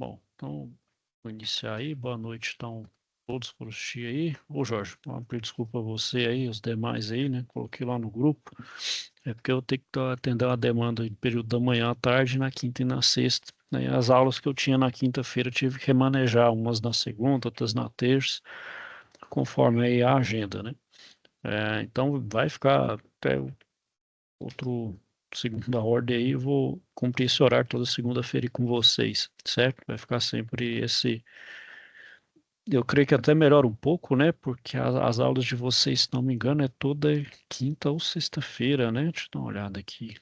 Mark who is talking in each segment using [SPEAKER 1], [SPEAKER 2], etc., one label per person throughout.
[SPEAKER 1] Bom, então, vou iniciar aí. Boa noite, então, todos por assistir aí. Ô, Jorge, pedir desculpa a você aí, os demais aí, né? Coloquei lá no grupo. É porque eu tenho que atender uma demanda em período da manhã à tarde, na quinta e na sexta. Né? As aulas que eu tinha na quinta-feira eu tive que remanejar, umas na segunda, outras na terça, conforme aí a agenda, né? Então, vai ficar até outro segunda ordem aí, eu vou cumprir esse horário toda segunda-feira com vocês, certo? Vai ficar sempre esse. Eu creio que até melhora um pouco, né? Porque as aulas de vocês, se não me engano, é toda quinta ou sexta-feira, né? Deixa eu dar uma olhada aqui.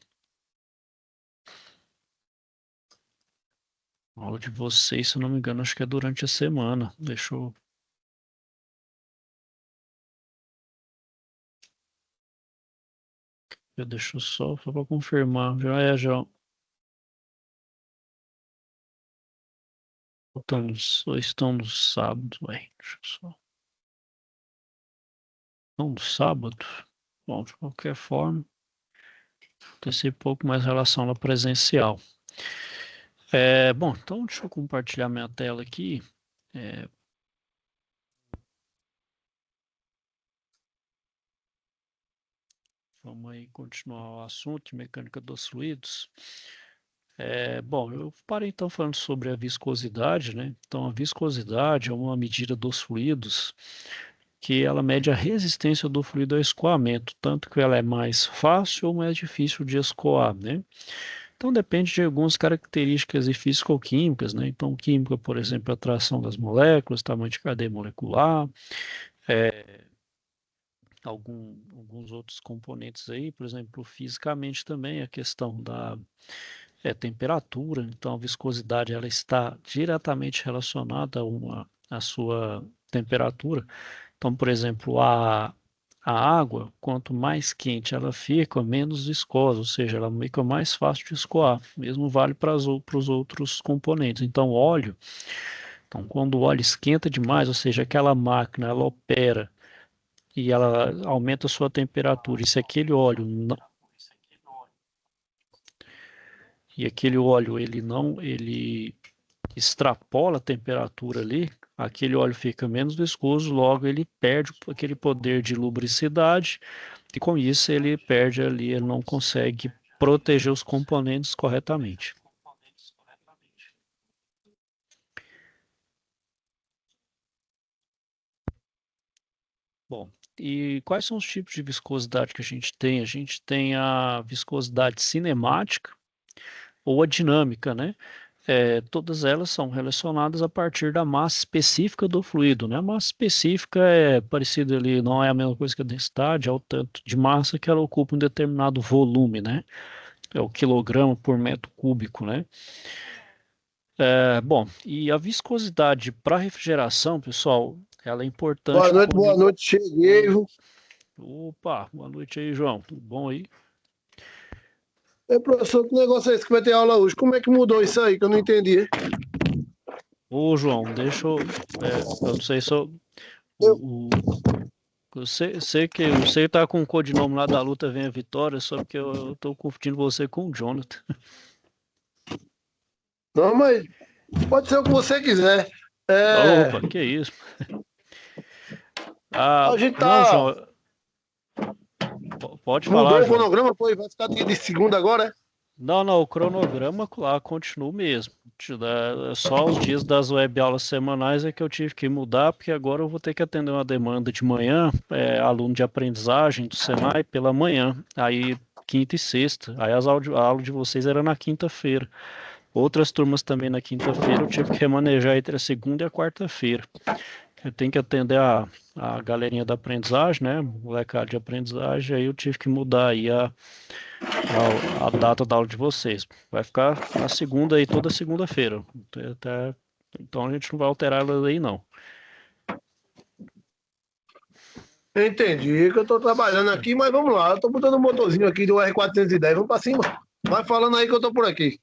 [SPEAKER 1] A aula de vocês, se eu não me engano, acho que é durante a semana. Deixa eu só para confirmar. Já estão no sábado, ué. Deixa eu só. Não, no sábado. Bom, de qualquer forma, tem ser um pouco mais relação ao presencial. Bom, então deixa eu compartilhar minha tela aqui. É, Vamos aí continuar o assunto de mecânica dos fluidos. Bom, eu parei então falando sobre a viscosidade, né? Então, a viscosidade é uma medida dos fluidos que ela mede a resistência do fluido ao escoamento, tanto que ela é mais fácil ou mais difícil de escoar, né? Então, depende de algumas características físico-químicas, né? Então, química, por exemplo, a atração das moléculas, tamanho de cadeia molecular, alguns outros componentes aí, por exemplo, fisicamente também a questão da temperatura, então a viscosidade ela está diretamente relacionada à sua temperatura. Então, por exemplo, a água, quanto mais quente ela fica, menos viscosa, ou seja, ela fica mais fácil de escoar. Mesmo vale para os outros componentes. Então, óleo, então, quando o óleo esquenta demais, ou seja, aquela máquina ela opera e ela aumenta a sua temperatura. E se aquele óleo não, e aquele óleo ele extrapola a temperatura ali, aquele óleo fica menos viscoso, logo ele perde aquele poder de lubricidade e com isso ele perde ali, ele não consegue proteger os componentes corretamente. Bom, e quais são os tipos de viscosidade que a gente tem? A gente tem a viscosidade cinemática ou a dinâmica, né? Todas elas são relacionadas a partir da massa específica do fluido, né? A massa específica é parecida ali, não é a mesma coisa que a densidade, é o tanto de massa que ela ocupa um determinado volume, né? É o quilograma por metro cúbico, né? Bom, e a viscosidade para refrigeração, pessoal, ela é importante
[SPEAKER 2] Boa
[SPEAKER 1] quando...
[SPEAKER 2] noite, cheguei.
[SPEAKER 1] Opa, boa noite aí, João. Tudo bom aí?
[SPEAKER 2] Professor, que negócio é esse que vai ter aula hoje? Como é que mudou isso aí que eu não entendi?
[SPEAKER 1] Ô, João, deixa eu... eu não sei se eu...
[SPEAKER 2] Eu,
[SPEAKER 1] Sei que você tá com o codinome lá da luta Vem a Vitória, só porque eu tô confundindo você com o Jonathan.
[SPEAKER 2] não, mas pode ser o que você quiser. É,
[SPEAKER 1] Opa, que isso?
[SPEAKER 2] a gente
[SPEAKER 1] Não,
[SPEAKER 2] tá.
[SPEAKER 1] João, pode falar,
[SPEAKER 2] Mudou o
[SPEAKER 1] João.
[SPEAKER 2] cronograma, pô, vai ficar de segunda agora, é?
[SPEAKER 1] Não, o cronograma lá continua o mesmo. Só os dias das web aulas semanais é que eu tive que mudar, porque agora eu vou ter que atender uma demanda de manhã, aluno de aprendizagem do Senai pela manhã, aí quinta e sexta. Aí a aula de vocês era na quinta-feira. Outras turmas também na quinta-feira eu tive que remanejar entre a segunda e a quarta-feira. Eu tenho que atender a galerinha da aprendizagem, né? Molecada de aprendizagem, aí eu tive que mudar aí a data da aula de vocês. Vai ficar na segunda aí, toda segunda-feira. Então a gente não vai alterar ela aí, não.
[SPEAKER 2] Entendi, que eu tô trabalhando aqui, mas vamos lá. Eu tô botando o motorzinho aqui do R410. Vamos pra cima. Vai falando aí que eu tô por aqui.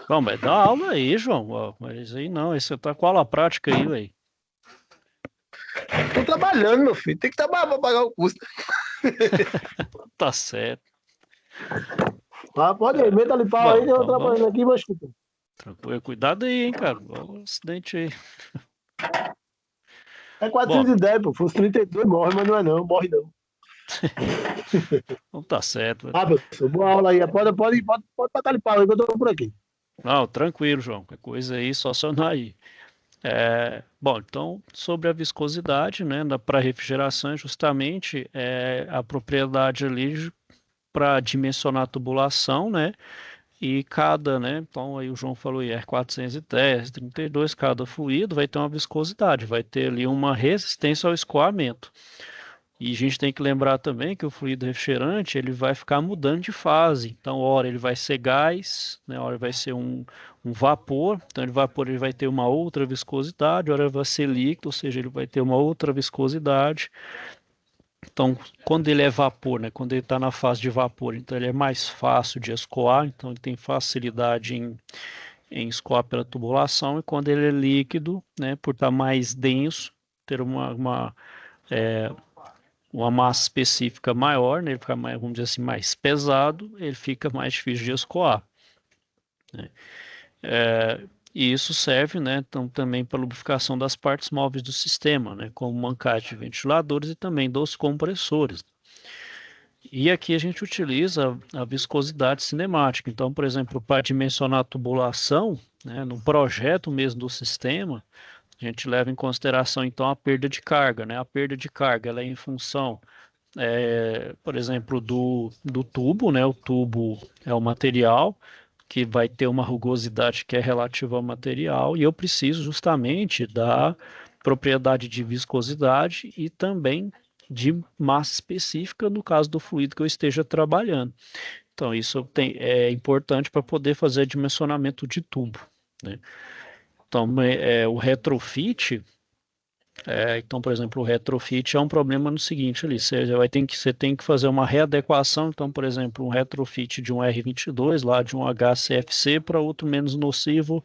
[SPEAKER 1] Bom, mas dá aula aí, João. Ó, mas aí não, aí você tá com aula prática aí, velho.
[SPEAKER 2] Tô trabalhando, meu filho. Tem que trabalhar pra pagar o custo.
[SPEAKER 1] Tá certo.
[SPEAKER 2] Pode ir, meta ali pau aí que eu tô
[SPEAKER 1] Então vamos.
[SPEAKER 2] trabalhando aqui, mas escuta.
[SPEAKER 1] Tranquilo. Cuidado aí, hein, cara. Olha o acidente aí.
[SPEAKER 2] É
[SPEAKER 1] Bom,
[SPEAKER 2] 410, pô. Fosse 32, morre, mas não é não. Morre não.
[SPEAKER 1] então tá certo.
[SPEAKER 2] Ah, professor, boa aula aí. Pode tacar de pau aí que eu tô por aqui.
[SPEAKER 1] Não, tranquilo, João. Qualquer coisa aí, só acionar aí. Bom, então, sobre a viscosidade, né, para refrigeração, é justamente a propriedade ali para dimensionar a tubulação, né, e cada, né, então aí o João falou IR 410, 32, cada fluido vai ter uma viscosidade, vai ter ali uma resistência ao escoamento. E a gente tem que lembrar também que o fluido refrigerante ele vai ficar mudando de fase. Então, hora ele vai ser gás, né, hora vai ser um vapor. Então, o vapor ele vai ter uma outra viscosidade, hora vai ser líquido, ou seja, ele vai ter uma outra viscosidade. Então, quando ele é vapor, né, quando ele está na fase de vapor, então ele é mais fácil de escoar, então ele tem facilidade em escoar pela tubulação. E quando ele é líquido, né, por estar mais denso, ter uma massa específica maior, né, ele fica mais, vamos dizer assim, mais pesado, ele fica mais difícil de escoar, né? E isso serve, né, então, também para lubrificação das partes móveis do sistema, né, como mancate de ventiladores e também dos compressores. E aqui a gente utiliza a viscosidade cinemática. Então, por exemplo, para dimensionar a tubulação, né, no projeto mesmo do sistema, a gente leva em consideração então a perda de carga, né? A perda de carga ela é em função por exemplo, do tubo, né? O tubo é o material que vai ter uma rugosidade que é relativa ao material, e eu preciso justamente da propriedade de viscosidade e também de massa específica no caso do fluido que eu esteja trabalhando. Então, isso é importante para poder fazer dimensionamento de tubo, né? Então, o retrofit então, por exemplo, o retrofit é um problema no seguinte ali, você tem que fazer uma readequação, então, por exemplo, um retrofit de um R22, lá de um HCFC para outro menos nocivo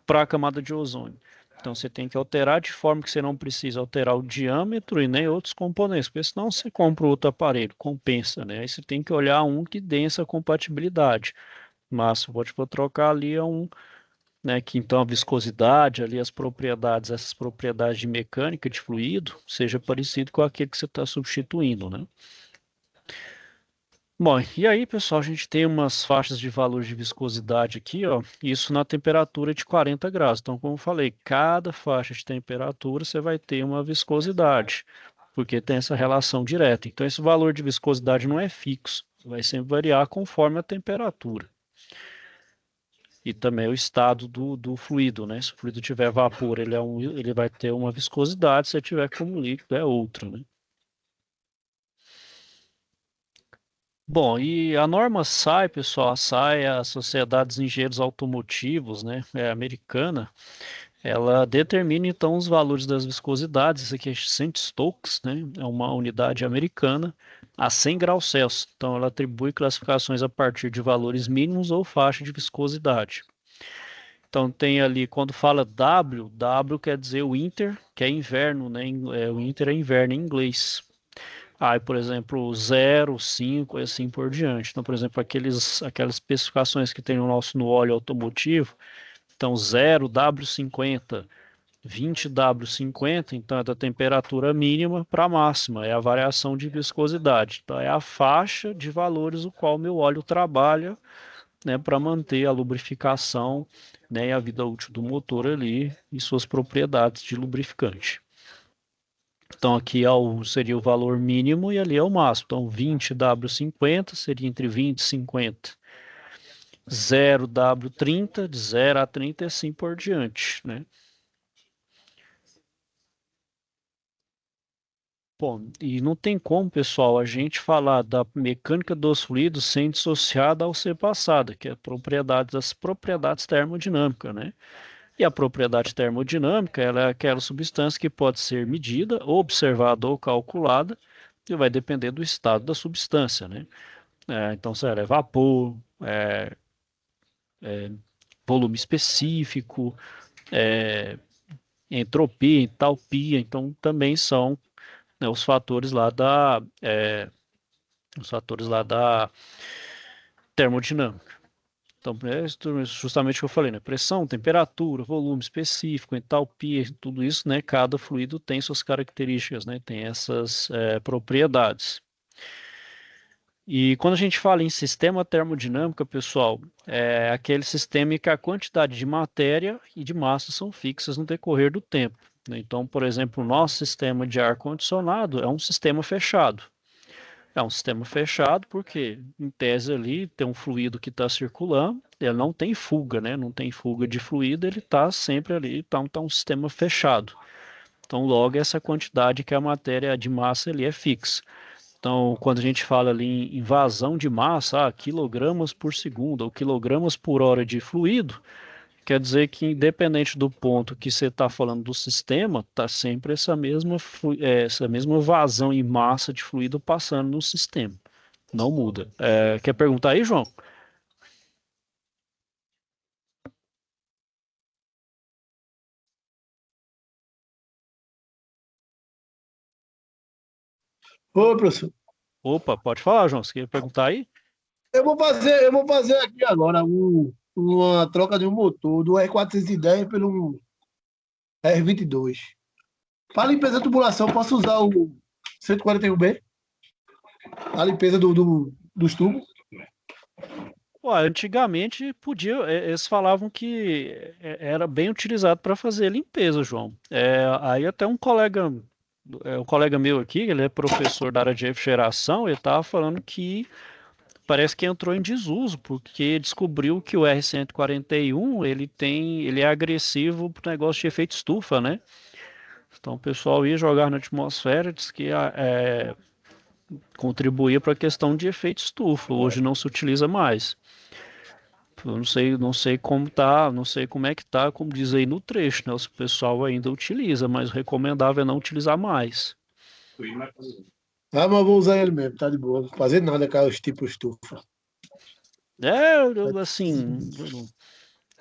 [SPEAKER 1] para a camada de ozônio. Então, você tem que alterar de forma que você não precisa alterar o diâmetro e nem outros componentes, porque senão você compra outro aparelho, compensa, né? Aí você tem que olhar um que dê essa compatibilidade. Mas vou trocar ali né, que então a viscosidade, ali as propriedades, essas propriedades de mecânica de fluido, seja parecido com aquele que você está substituindo, né? Bom, e aí, pessoal, a gente tem umas faixas de valor de viscosidade aqui, ó, isso na temperatura de 40 graus. Então, como eu falei, cada faixa de temperatura você vai ter uma viscosidade, porque tem essa relação direta. Então, esse valor de viscosidade não é fixo, vai sempre variar conforme a temperatura. E também o estado do fluido, né? Se o fluido tiver vapor, ele vai ter uma viscosidade, se tiver como líquido, é outra, né? Bom, e a norma SAE, pessoal, a SAE é a Sociedade dos Engenheiros Automotivos, né? É americana. Ela determina, então, os valores das viscosidades. Isso aqui é 100 Stokes, né? É uma unidade americana a 100 graus Celsius. Então, ela atribui classificações a partir de valores mínimos ou faixa de viscosidade. Então tem ali, quando fala W quer dizer winter, que é inverno, né? O winter é inverno em inglês. Aí, por exemplo, 0, 5 e assim por diante. Então, por exemplo, aquelas especificações que tem no óleo automotivo, então 0 W50, 20 W50, então é da temperatura mínima para a máxima, é a variação de viscosidade. Então, é a faixa de valores o qual o meu óleo trabalha, né, para manter a lubrificação, né, e a vida útil do motor ali e suas propriedades de lubrificante. Então aqui seria o valor mínimo e ali é o máximo. Então 20W50 seria entre 20 e 50. 0W30, de 0 a 30 e assim por diante, né? Bom, e não tem como, pessoal, a gente falar da mecânica dos fluidos sem dissociar da UC passada, que é as propriedades termodinâmicas, né? E a propriedade termodinâmica, ela é aquela substância que pode ser medida, observada ou calculada, e vai depender do estado da substância, né? Então, se ela é vapor, volume específico, entropia, entalpia, então também são, né, os fatores lá da termodinâmica. Então, é justamente o que eu falei, né? Pressão, temperatura, volume específico, entalpia, tudo isso, né? Cada fluido tem suas características, né? Tem essas propriedades. E quando a gente fala em sistema termodinâmico, pessoal, é aquele sistema em que a quantidade de matéria e de massa são fixas no decorrer do tempo, né? Então, por exemplo, o nosso sistema de ar-condicionado é um sistema fechado. É um sistema fechado porque, em tese ali, tem um fluido que está circulando, ele não tem fuga, né? Não tem fuga de fluido, ele está sempre ali, então está um sistema fechado. Então, logo, essa quantidade que a matéria de massa ali é fixa. Então, quando a gente fala ali em vazão de massa, quilogramas por segundo ou quilogramas por hora de fluido, quer dizer que independente do ponto que você está falando do sistema, está sempre essa mesma vazão e massa de fluido passando no sistema. Não muda. Quer perguntar aí, João?
[SPEAKER 2] Ô, professor,
[SPEAKER 1] Opa, pode falar, João. Você quer perguntar aí?
[SPEAKER 2] eu vou fazer aqui agora uma troca de um motor do R410 pelo R22. Para limpeza da tubulação, posso usar o 141B? A limpeza dos tubos?
[SPEAKER 1] Pô, antigamente podia, eles falavam que era bem utilizado para fazer limpeza, João. Aí até um colega meu aqui, ele é professor da área de refrigeração, ele estava falando que parece que entrou em desuso, porque descobriu que o R141 ele é agressivo para o negócio de efeito estufa, né? Então o pessoal ia jogar na atmosfera, diz que contribuía para a questão de efeito estufa. Hoje não se utiliza mais. Eu não sei como tá, não sei como é que tá, como diz aí no trecho, né? O pessoal ainda utiliza, mas o recomendável é não utilizar mais.
[SPEAKER 2] Ah, mas eu vou usar ele mesmo, tá de boa. Não vou fazer nada com os tipos estufa.
[SPEAKER 1] Assim,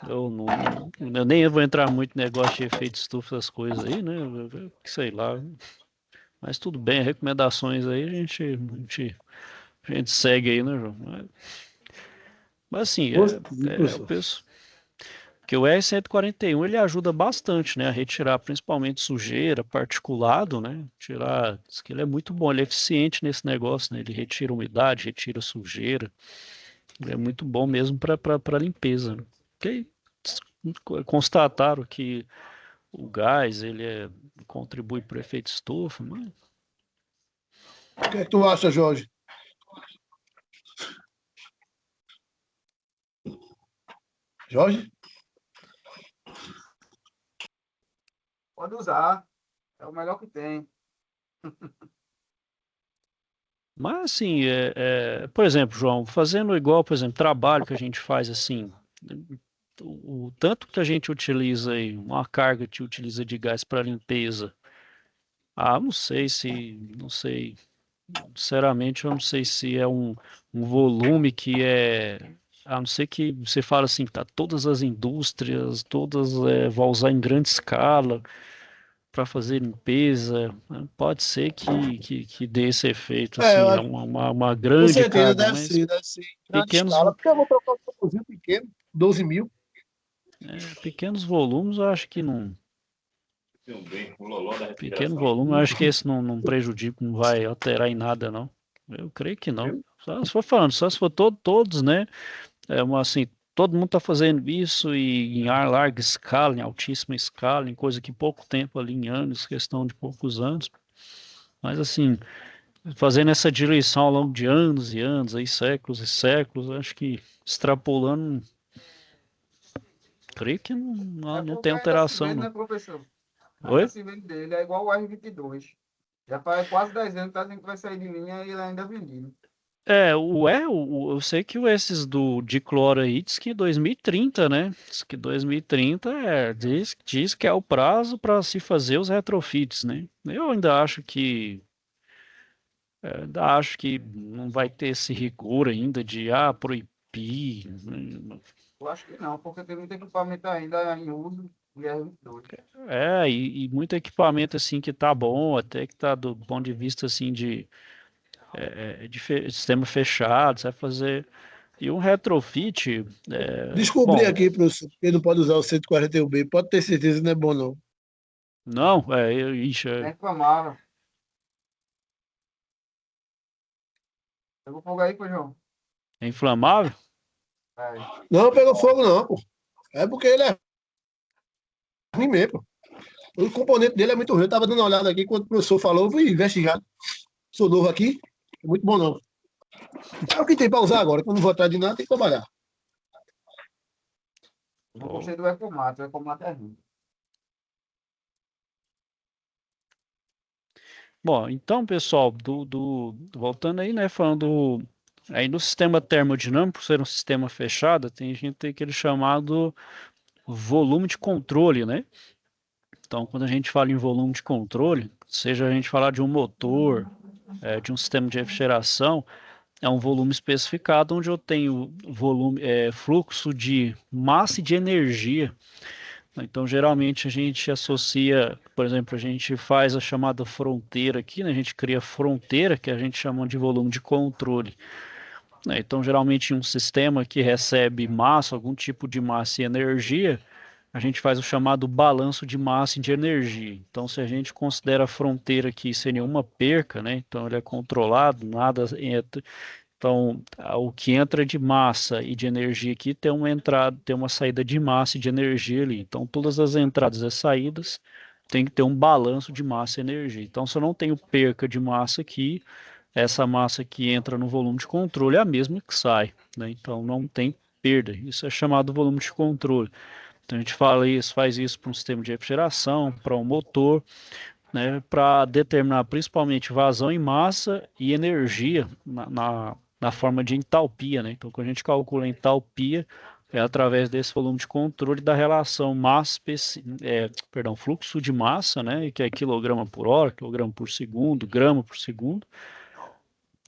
[SPEAKER 1] eu nem vou entrar muito em negócio de efeito estufa, essas coisas aí, né? Sei lá. Mas tudo bem, recomendações aí a gente segue aí, né, João? Mas assim,
[SPEAKER 2] Vou seguir,
[SPEAKER 1] eu
[SPEAKER 2] professor.
[SPEAKER 1] penso que o R141 ele ajuda bastante, né, a retirar principalmente sujeira, particulado, né? Tirar, diz que ele é muito bom, ele é eficiente nesse negócio, né? Ele retira umidade, retira sujeira. Ele é muito bom mesmo para limpeza, né? Porque constataram que o gás contribui para o efeito estufa, mas
[SPEAKER 2] O que é que tu acha, Jorge? Jorge?
[SPEAKER 3] Pode usar, é o melhor que tem.
[SPEAKER 1] assim, por exemplo, João, fazendo igual, por exemplo, trabalho que a gente faz assim, o tanto que a gente utiliza aí, uma carga que utiliza de gás para limpeza, não sei, sinceramente, eu não sei se é um volume que a não ser que você fala assim, tá, todas as indústrias, todas vão usar em grande escala para fazer limpeza, né? Pode ser que dê esse efeito,
[SPEAKER 2] É,
[SPEAKER 1] assim, é uma
[SPEAKER 2] com
[SPEAKER 1] grande
[SPEAKER 2] certeza
[SPEAKER 1] carga,
[SPEAKER 2] deve
[SPEAKER 1] mas
[SPEAKER 2] ser, deve ser em grande
[SPEAKER 1] pequenos,
[SPEAKER 2] escala, porque eu vou trocar um motorzinho pequeno, 12 mil.
[SPEAKER 1] pequenos volumes, eu acho que não. Pequeno volume, eu acho que esse não prejudica, não vai alterar em nada, não. Eu creio que não. Só se for falando, só se for todos, né? Assim, todo mundo está fazendo isso e em larga escala, em altíssima escala, em coisa que pouco tempo ali, em anos, questão de poucos anos. Mas assim, fazendo essa direção ao longo de anos e anos, aí séculos e séculos, acho que extrapolando, creio que
[SPEAKER 3] É
[SPEAKER 1] não tem
[SPEAKER 3] porque ainda se
[SPEAKER 1] alteração,
[SPEAKER 3] vende,
[SPEAKER 1] não.
[SPEAKER 3] né, professor? Ainda
[SPEAKER 1] Oi?
[SPEAKER 3] se vende dele, é igual o R22. Já faz quase 10 anos que a gente vai sair de linha e ele ainda é vendido.
[SPEAKER 1] Eu sei que esses do dicloro aí diz que 2030, né? Diz que 2030 diz que é o prazo para se fazer os retrofits, né? Eu ainda acho que não vai ter esse rigor ainda de proibir, né?
[SPEAKER 3] Eu acho que não, porque tem muito equipamento ainda em uso e R22.
[SPEAKER 1] E muito equipamento assim que tá bom, até que tá do ponto de vista assim de sistema fechado, você vai fazer. E um retrofit,
[SPEAKER 2] Descobri
[SPEAKER 1] bom,
[SPEAKER 2] aqui, professor, que não pode usar o 141B. Pode ter certeza que não é bom, não.
[SPEAKER 1] não, ixi,
[SPEAKER 3] Nem reclamaram. Pegou fogo aí, pô, João.
[SPEAKER 1] é inflamável?
[SPEAKER 3] É.
[SPEAKER 2] Não pegou fogo, não, pô. É porque ele é ruim mesmo, pô. O componente dele é muito ruim. Eu tava dando uma olhada aqui, quando o professor falou, eu fui investigar. Sou novo aqui, é muito bom, não. É o que tem para usar agora. Quando não vou atrás de nada, tem que trabalhar.
[SPEAKER 3] Eu não gostei do Ecomato. O Ecomato é ruim.
[SPEAKER 1] Bom, então, pessoal, voltando aí, né, falando aí no sistema termodinâmico, ser um sistema fechado, a gente tem aquele chamado volume de controle, né? Então, quando a gente fala em volume de controle, seja a gente falar de um motor, de um sistema de refrigeração, é um volume especificado onde eu tenho volume, fluxo de massa e de energia. Então, geralmente a gente associa, por exemplo, a gente faz a chamada fronteira aqui, né? A gente cria fronteira, que a gente chama de volume de controle, né? Então, geralmente, em um sistema que recebe massa, algum tipo de massa e energia, a gente faz o chamado balanço de massa e de energia. Então, se a gente considera a fronteira aqui sem nenhuma perca, né? Então, ele é controlado, nada entra. Então, o que entra de massa e de energia aqui tem uma entrada, tem uma saída de massa e de energia ali. Então, todas as entradas e saídas tem que ter um balanço de massa e energia. Então, se eu não tenho perca de massa aqui, essa massa que entra no volume de controle é a mesma que sai, né? Então, não tem perda. Isso é chamado volume de controle. Então, a gente fala isso, faz isso para um sistema de refrigeração, para um motor, né, para determinar principalmente vazão em massa e energia na forma de entalpia, né? Então, quando a gente calcula a entalpia, é através desse volume de controle da relação fluxo de massa, né, que é quilograma por hora, quilograma por segundo, grama por segundo,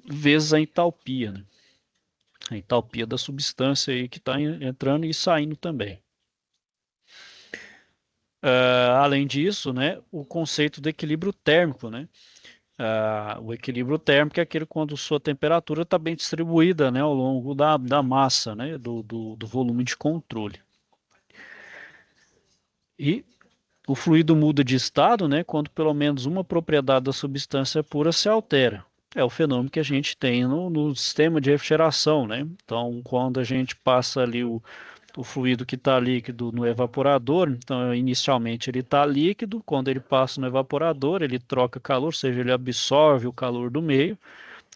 [SPEAKER 1] vezes a entalpia, né? A entalpia da substância aí que está entrando e saindo também. Além disso, né, o conceito do equilíbrio térmico, né? O equilíbrio térmico é aquele quando sua temperatura está bem distribuída, né, ao longo da massa, né, do volume de controle. E o fluido muda de estado, né, quando pelo menos uma propriedade da substância pura se altera. É o fenômeno que a gente tem no sistema de refrigeração, né? Então, quando a gente passa ali o fluido que está líquido no evaporador, então inicialmente ele está líquido, quando ele passa no evaporador, ele troca calor, ou seja, ele absorve o calor do meio,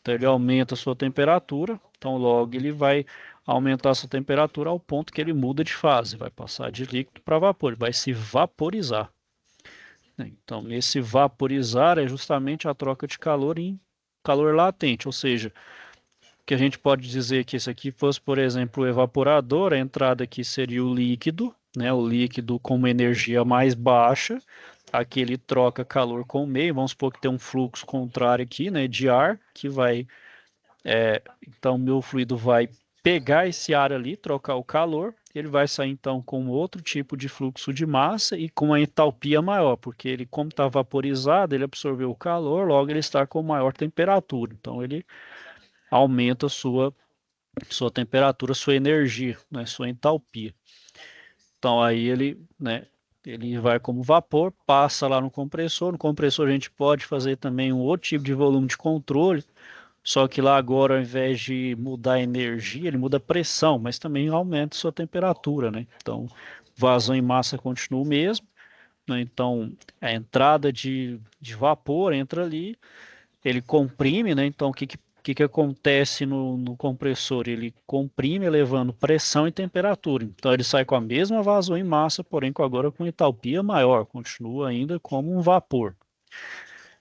[SPEAKER 1] então ele aumenta a sua temperatura, então logo ele vai aumentar a sua temperatura ao ponto que ele muda de fase, vai passar de líquido para vapor, ele vai se vaporizar. Então, esse vaporizar é justamente a troca de calor em calor latente, ou seja, que a gente pode dizer que esse aqui fosse, por exemplo, o evaporador, a entrada aqui seria o líquido, né? O líquido com uma energia mais baixa, aqui ele troca calor com o meio, vamos supor que tem um fluxo contrário aqui, né, de ar, que vai, então meu fluido vai pegar esse ar ali, trocar o calor, ele vai sair então com outro tipo de fluxo de massa e com uma entalpia maior, porque ele, como está vaporizado, ele absorveu o calor, logo ele está com maior temperatura, então ele aumenta a sua temperatura, sua energia, né, sua entalpia. Então aí ele, né, ele vai como vapor, passa lá no compressor. No compressor a gente pode fazer também um outro tipo de volume de controle, só que lá agora ao invés de mudar a energia, ele muda a pressão, mas também aumenta a sua temperatura, né? Então vazão em massa continua o mesmo, né? Então a entrada de vapor entra ali, ele comprime, né? Então, o que acontece no compressor? Ele comprime, elevando pressão e temperatura. Então, ele sai com a mesma vazão em massa, porém agora com entalpia maior, continua ainda como um vapor.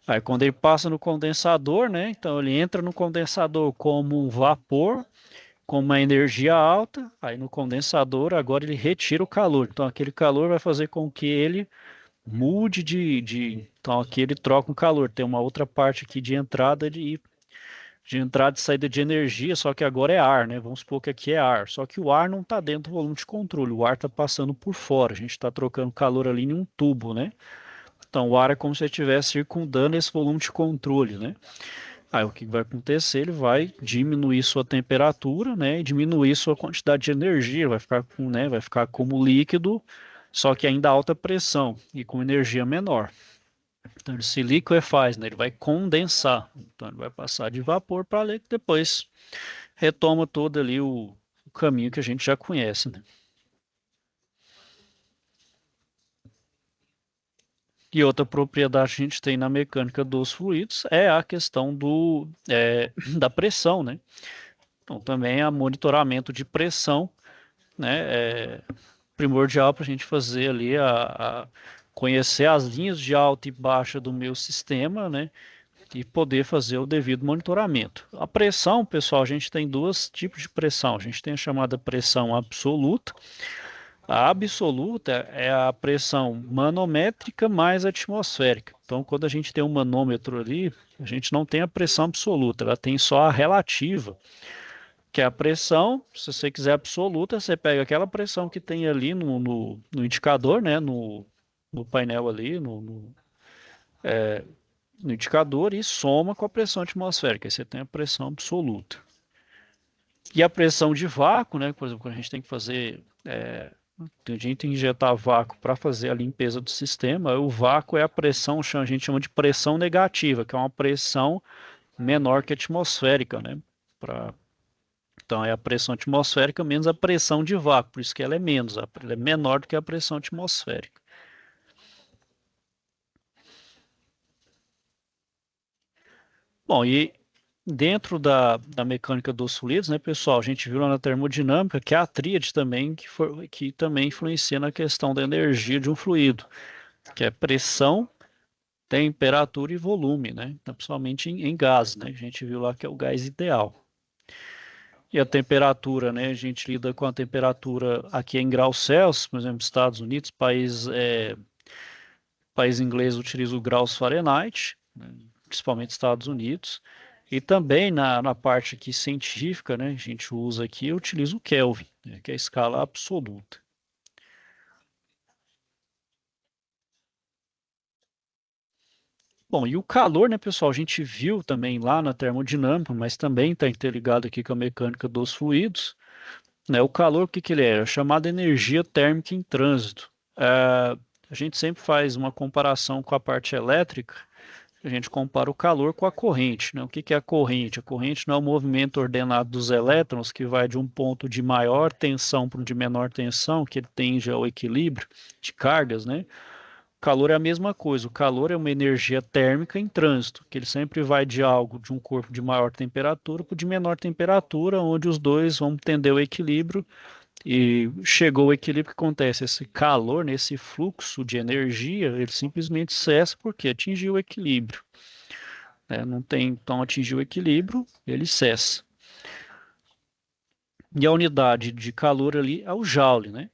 [SPEAKER 1] Aí, quando ele passa no condensador, né? Então, ele entra no condensador como um vapor, com uma energia alta. Aí, no condensador, agora ele retira o calor. Então, aquele calor vai fazer com que ele mude então aqui ele troca um calor, tem uma outra parte aqui de entrada e saída de energia, só que agora é ar, né? Vamos supor que aqui é ar, só que o ar não está dentro do volume de controle, o ar está passando por fora, a gente está trocando calor ali em um tubo, né? Então o ar é como se estivesse circundando esse volume de controle, né? Aí o que vai acontecer? Ele vai diminuir sua temperatura, né, e diminuir sua quantidade de energia, vai ficar com, né, vai ficar como líquido, só que ainda alta pressão e com energia menor. Então ele se liquefaz, né, ele vai condensar. Então ele vai passar de vapor para líquido, depois retoma todo ali o caminho que a gente já conhece, né? E outra propriedade que a gente tem na mecânica dos fluidos é a questão da pressão, né? Então também há monitoramento de pressão, né? Primordial para a gente fazer ali conhecer as linhas de alta e baixa do meu sistema, né? E poder fazer o devido monitoramento. A pressão, pessoal, a gente tem dois tipos de pressão. A gente tem a chamada pressão absoluta. A absoluta é a pressão manométrica mais atmosférica. Então, quando a gente tem um manômetro ali, a gente não tem a pressão absoluta, ela tem só a relativa, que é a pressão. Se você quiser absoluta, você pega aquela pressão que tem ali no indicador, né, no painel ali, no indicador, e soma com a pressão atmosférica. Aí você tem a pressão absoluta. E a pressão de vácuo, né, por exemplo, quando a gente tem que fazer a gente tem que injetar vácuo para fazer a limpeza do sistema. O vácuo é a pressão, a gente chama de pressão negativa, que é uma pressão menor que a atmosférica, né? Pra, então é a pressão atmosférica menos a pressão de vácuo, por isso que ela é menos, ela é menor do que a pressão atmosférica. Bom, e dentro da mecânica dos fluidos, né, pessoal, a gente viu lá na termodinâmica que é a tríade também que também influencia na questão da energia de um fluido, que é pressão, temperatura e volume, né? Então, principalmente em gás, né? A gente viu lá que é o gás ideal. E a temperatura, né? A gente lida com a temperatura aqui em graus Celsius, por exemplo, Estados Unidos, país inglês utiliza o graus Fahrenheit, né? Principalmente Estados Unidos. E também na parte aqui científica, né? A gente usa aqui, utiliza o Kelvin, né? Que é a escala absoluta. Bom, e o calor, né, pessoal? A gente viu também lá na termodinâmica, mas também está interligado aqui com a mecânica dos fluidos, né? O calor, o que que ele é? É chamada energia térmica em trânsito. A gente sempre faz uma comparação com a parte elétrica, a gente compara o calor com a corrente, né? O que que é a corrente? A corrente não é o movimento ordenado dos elétrons que vai de um ponto de maior tensão para um de menor tensão, que ele tende ao equilíbrio de cargas, né? Calor é a mesma coisa. O calor é uma energia térmica em trânsito, que ele sempre vai de um corpo de maior temperatura para o de menor temperatura, onde os dois vão tender ao equilíbrio. E chegou o equilíbrio, que acontece? Esse calor, nesse fluxo de energia, ele simplesmente cessa porque atingiu o equilíbrio, né? Não tem, então atingiu o equilíbrio, ele cessa. E a unidade de calor ali é o joule, né?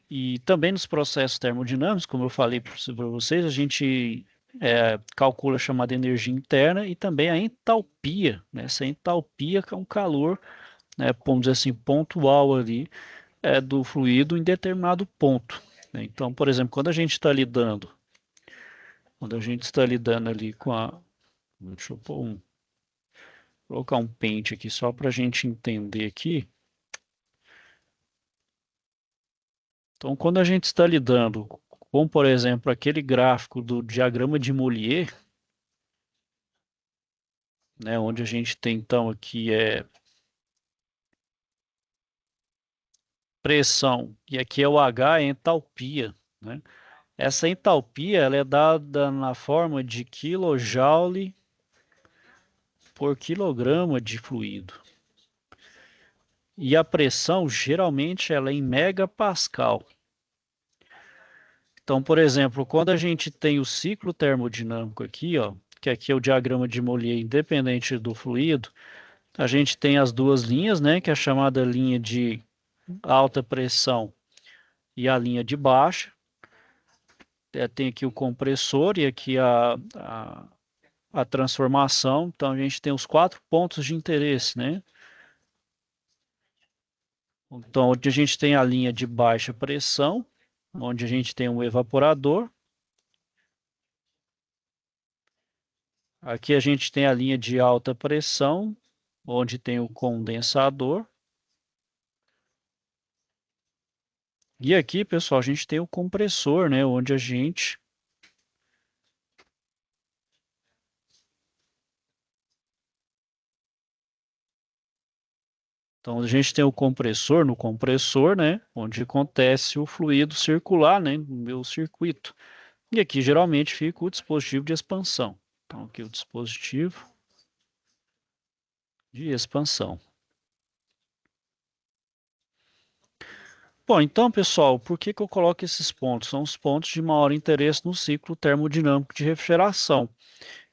[SPEAKER 1] E também nos processos termodinâmicos, como eu falei para vocês, a gente calcula a chamada energia interna e também a entalpia, né? Essa entalpia que é um calor, né, vamos dizer assim, pontual ali, do fluido em determinado ponto, né? Então, por exemplo, quando a gente está lidando ali com deixa eu colocar um pente aqui só para a gente entender aqui. Então, quando a gente está lidando com, por exemplo, aquele gráfico do diagrama de Mollier, né, onde a gente tem então aqui pressão e aqui é o H, é entalpia, né? Essa entalpia ela é dada na forma de kJ por quilograma de fluido. E a pressão geralmente ela é em megapascal. Então, por exemplo, quando a gente tem o ciclo termodinâmico aqui, ó, que aqui é o diagrama de Mollier independente do fluido, a gente tem as duas linhas, né, que é a chamada linha de alta pressão e a linha de baixa. Tem aqui o compressor e aqui a transformação. Então, a gente tem os 4 pontos de interesse, né? Então, onde a gente tem a linha de baixa pressão, onde a gente tem um evaporador. Aqui a gente tem a linha de alta pressão, onde tem o condensador. E aqui, pessoal, a gente tem o compressor, né, onde a gente Então, a gente tem o compressor, no compressor, né, onde acontece o fluido circular, né, no meu circuito. E aqui, geralmente, fica o dispositivo de expansão. Então, aqui o dispositivo de expansão. Bom, então, pessoal, por que eu coloco esses pontos? São os pontos de maior interesse no ciclo termodinâmico de refrigeração.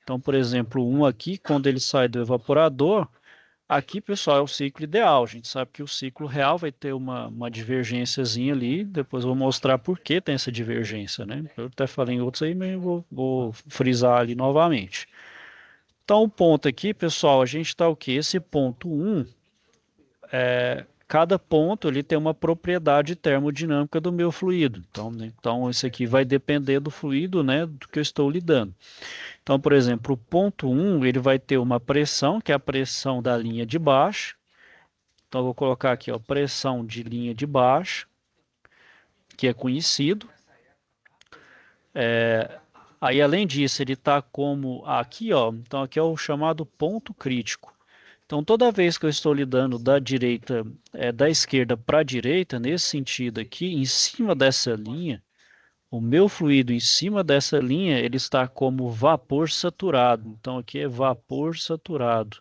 [SPEAKER 1] Então, por exemplo, um aqui, quando ele sai do evaporador, aqui, pessoal, é o ciclo ideal. A gente sabe que o ciclo real vai ter uma divergênciazinha ali. Depois eu vou mostrar por que tem essa divergência, né? Eu até falei em outros aí, mas eu vou frisar ali novamente. Então, o ponto aqui, pessoal, a gente está o quê? Esse ponto 1, cada ponto ele tem uma propriedade termodinâmica do meu fluido. Então, isso aqui vai depender do fluido, né, do que eu estou lidando. Então, por exemplo, o ponto 1, ele vai ter uma pressão, que é a pressão da linha de baixo. Então, eu vou colocar aqui, ó, pressão de linha de baixo, que é conhecido. Aí, além disso, ele está como aqui, ó, então aqui é o chamado ponto crítico. Então, toda vez que eu estou lidando da direita, da esquerda para a direita, nesse sentido aqui, em cima dessa linha, o meu fluido em cima dessa linha, ele está como vapor saturado. Então, aqui é vapor saturado.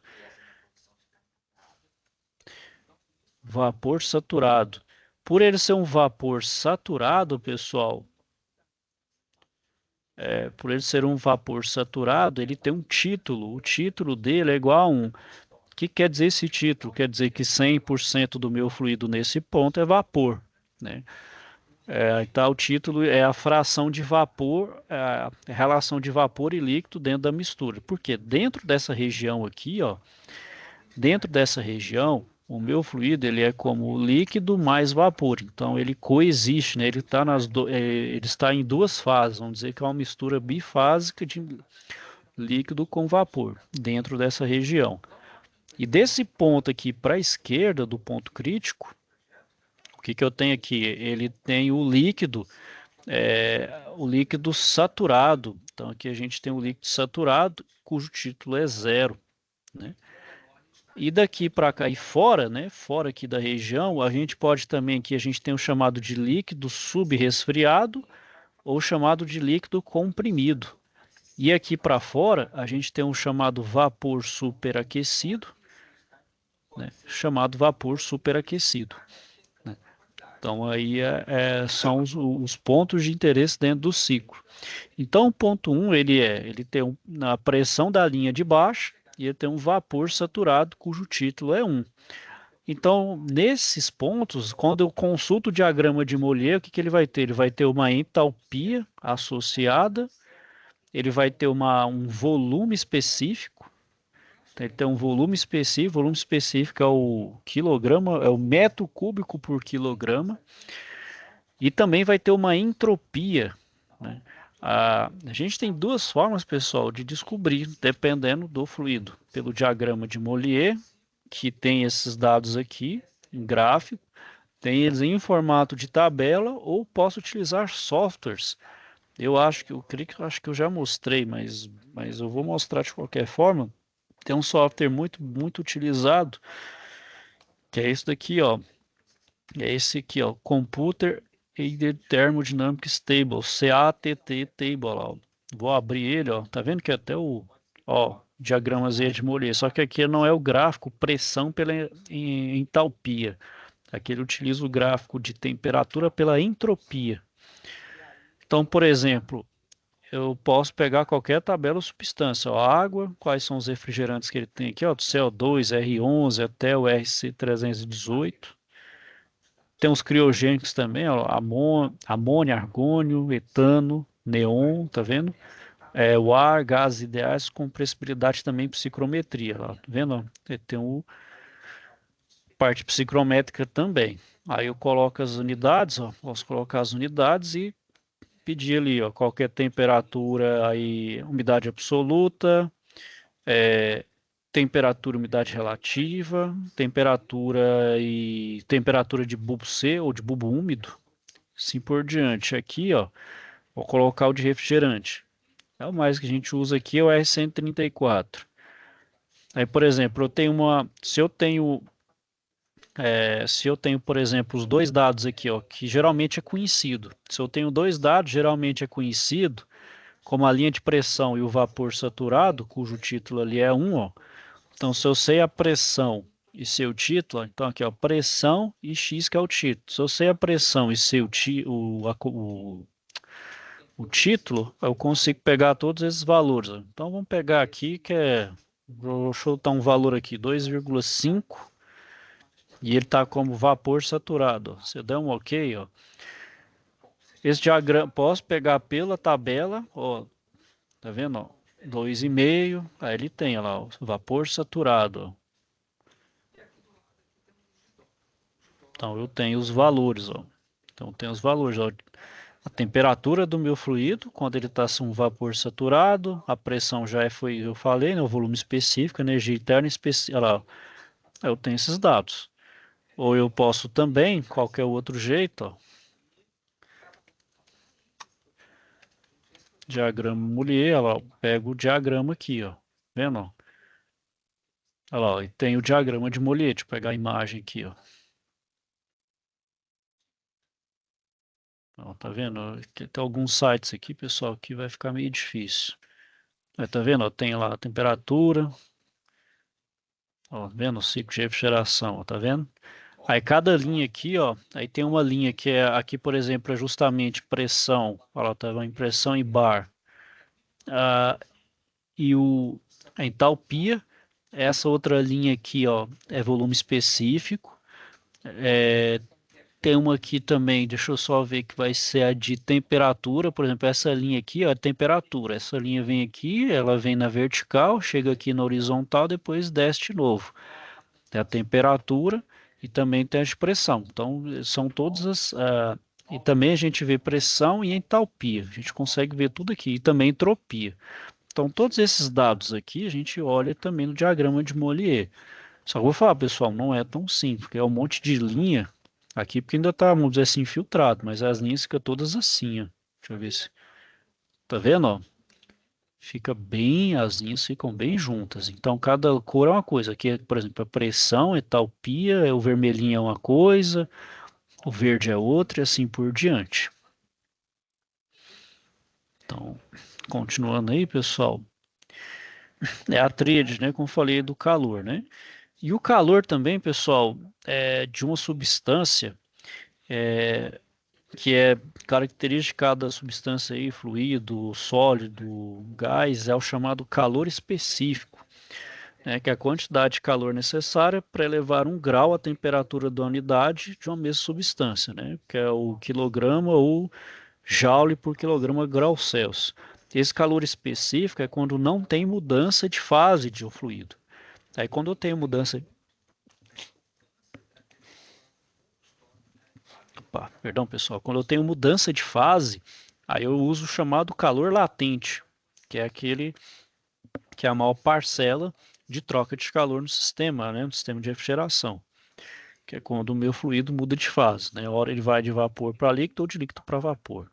[SPEAKER 1] Vapor saturado. Por ele ser um vapor saturado, pessoal, por ele ser um vapor saturado, ele tem um título. O título dele é igual a 1. O que quer dizer esse título? Quer dizer que 100% do meu fluido nesse ponto é vapor, né? Então, o título é a fração de vapor, a relação de vapor e líquido dentro da mistura. Porque dentro dessa região aqui, ó, dentro dessa região, o meu fluido ele é como líquido mais vapor. Então, ele coexiste, né? Ele está em duas fases. Vamos dizer que é uma mistura bifásica de líquido com vapor dentro dessa região. E desse ponto aqui para a esquerda do ponto crítico, o que eu tenho aqui? Ele tem o líquido saturado. Então aqui a gente tem o líquido saturado, cujo título é 0, né? E daqui para cá e fora, né? Fora aqui da região, a gente pode também aqui a gente tem o chamado de líquido subresfriado ou chamado de líquido comprimido. E aqui para fora a gente tem um chamado vapor superaquecido, né? Chamado vapor superaquecido. Então, aí são os pontos de interesse dentro do ciclo. Então, o ponto 1, ele tem a pressão da linha de baixo e ele tem um vapor saturado, cujo título é 1. Então, nesses pontos, quando eu consulto o diagrama de Mollier, o que ele vai ter? Ele vai ter uma entalpia associada, ele vai ter um volume específico, ele tem um volume específico é o quilograma, é o metro cúbico por quilograma, e também vai ter uma entropia, né? A gente tem duas formas, pessoal, de descobrir, dependendo do fluido. Pelo diagrama de Mollier, que tem esses dados aqui, em gráfico, tem eles em formato de tabela, ou posso utilizar softwares. Eu acho que eu já mostrei, mas eu vou mostrar de qualquer forma. Tem um software muito utilizado, que é esse daqui, ó. É esse aqui, ó, Computer Aided Thermodynamic Table, CATT Table, ó. Vou abrir ele, ó. Tá vendo que até ó, diagramazinho de Mollier, só que aqui não é o gráfico pressão pela entalpia. Aqui ele utiliza o gráfico de temperatura pela entropia. Então, por exemplo, eu posso pegar qualquer tabela ou substância, ó, água, quais são os refrigerantes que ele tem aqui, ó, do CO2, R11 até o RC318. Tem os criogênicos também, ó, amônia, argônio, etano, neon, tá vendo? O ar, gases ideais com pressibilidade também psicometria, ó, tá vendo? Tem parte psicométrica também. Aí eu coloco as unidades, ó, posso colocar as unidades e pedir ali, ó, qualquer temperatura, aí umidade absoluta, temperatura, umidade relativa, temperatura de bulbo seco ou de bulbo úmido, assim por diante. Aqui, ó, vou colocar o de refrigerante. É o mais que a gente usa aqui, é o R134. Aí, por exemplo, se eu tenho, por exemplo, os dois dados aqui, ó, que geralmente é conhecido. Se eu tenho dois dados, geralmente é conhecido, como a linha de pressão e o vapor saturado, cujo título ali é 1, ó. Então, se eu sei a pressão e seu título, então aqui, ó, pressão e X que é o título. Se eu sei a pressão e sei o título, eu consigo pegar todos esses valores. Ó. Então, vamos pegar aqui vou chutar um valor aqui, 2,5, e ele está como vapor saturado. Ó. Você dá um OK, ó. Esse diagrama, posso pegar pela tabela, ó, tá vendo, ó? 2,5, aí ele tem, ó lá, ó, vapor saturado, ó. Então, eu tenho os valores, ó. Então, tem os valores, ó. A temperatura do meu fluido, quando ele está com um vapor saturado, a pressão eu falei, né, o volume específico, energia interna específica, lá, ó. Eu tenho esses dados. Ou eu posso também, qualquer outro jeito, ó. Diagrama Mollier, ó lá, ó. Pego o diagrama aqui, ó. Vendo, ó? Olha lá, ó, e tem o diagrama de Mollier, deixa eu pegar a imagem aqui, ó. Ó, tá vendo? Tem alguns sites aqui, pessoal, que vai ficar meio difícil. Tá vendo? Ó, tem lá a temperatura, ó, vendo o ciclo de refrigeração, ó, tá vendo? Aí cada linha aqui, ó, aí tem uma linha que é aqui, por exemplo, é justamente pressão, ó lá, tá vendo? Pressão e bar. E a entalpia, essa outra linha aqui, ó, é volume específico. Tem uma aqui também, deixa eu só ver que vai ser a de temperatura, por exemplo, essa linha aqui, ó, é temperatura. Essa linha vem aqui, ela vem na vertical, chega aqui na horizontal, depois desce de novo. Tem a temperatura e também tem a pressão. Então, são todas e também a gente vê pressão e entalpia. A gente consegue ver tudo aqui. E também entropia. Então, todos esses dados aqui a gente olha também no diagrama de Mollier. Só vou falar, pessoal, não é tão simples, porque é um monte de linha aqui, porque ainda está, vamos dizer assim, infiltrado, mas as linhas ficam todas assim, ó. Deixa eu ver se. Tá vendo, ó? As linhas ficam bem juntas. Então, cada cor é uma coisa. Aqui, por exemplo, a pressão, entalpia, o vermelhinho é uma coisa, o verde é outra, e assim por diante. Então, continuando aí, pessoal, é a tríade, né? Como falei, do calor, né? E o calor também, pessoal, é de uma substância que é característica da substância aí, fluido, sólido, gás, é o chamado calor específico, né, que é a quantidade de calor necessária para elevar 1 grau a temperatura da unidade de uma mesma substância, né, que é o quilograma ou joule por quilograma grau Celsius. Esse calor específico é quando não tem mudança de fase de um fluido. Aí quando eu tenho mudança, perdão pessoal, quando eu tenho mudança de fase, aí eu uso o chamado calor latente, que é aquele que é a maior parcela de troca de calor no sistema, né, no sistema de refrigeração, que é quando o meu fluido muda de fase, né, a hora ele vai de vapor para líquido ou de líquido para vapor.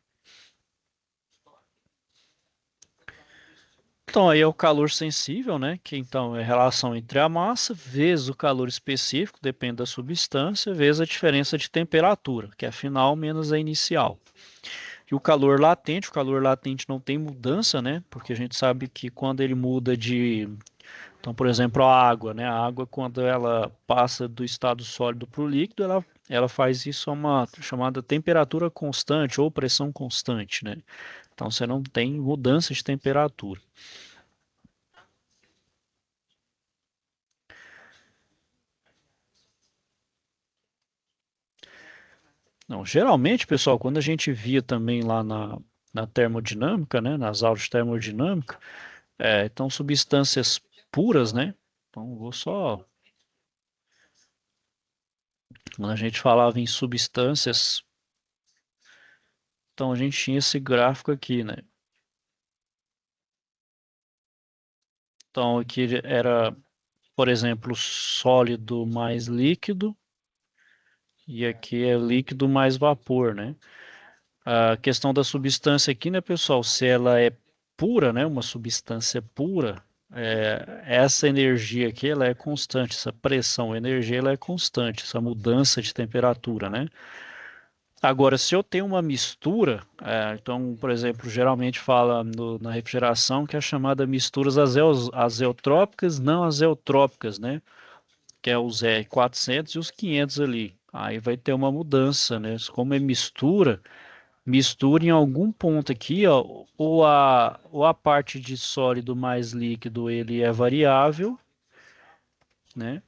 [SPEAKER 1] Então aí é o calor sensível, né, que então é a relação entre a massa vezes o calor específico, depende da substância, vezes a diferença de temperatura, que é a final menos a inicial. E o calor latente não tem mudança, né? Porque a gente sabe que quando ele muda de. Então, por exemplo, a água, né? A água, quando ela passa do estado sólido para o líquido, ela faz isso a uma chamada temperatura constante ou pressão constante, né? Então, você não tem mudança de temperatura. Não, geralmente, pessoal, quando a gente via também lá na termodinâmica, né? Nas aulas de termodinâmica, então substâncias puras, né? Então, vou só quando a gente falava em substâncias, então a gente tinha esse gráfico aqui, né? Então, aqui era, por exemplo, sólido mais líquido, e aqui é líquido mais vapor, né? A questão da substância aqui, né, pessoal, se ela é pura, né, uma substância pura, essa energia aqui, ela é constante, essa pressão, energia, ela é constante, essa mudança de temperatura, né? Agora, se eu tenho uma mistura, então, por exemplo, geralmente fala na refrigeração que é chamada misturas azeotrópicas, não azeotrópicas, né? Que é os R400 e os 500 ali. Aí vai ter uma mudança, né? Como é mistura em algum ponto aqui, ó, ou a parte de sólido mais líquido ele é variável, né?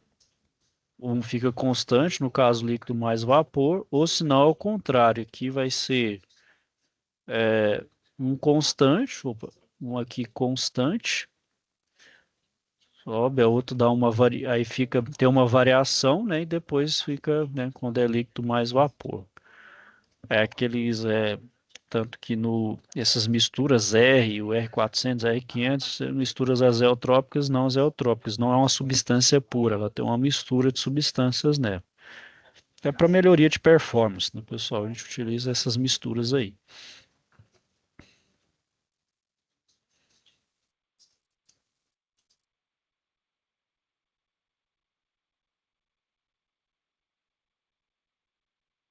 [SPEAKER 1] Um fica constante, no caso líquido mais vapor, ou se não, ao contrário, aqui vai ser um constante, opa, um aqui constante, sobe, a outro dá aí fica, tem uma variação, né? E depois fica, né, quando é líquido mais vapor. Tanto que essas misturas R, o R400, R500, misturas azeotrópicas, não azeotrópicas, não é uma substância pura, ela tem uma mistura de substâncias nela. É para melhoria de performance, né, pessoal? A gente utiliza essas misturas aí.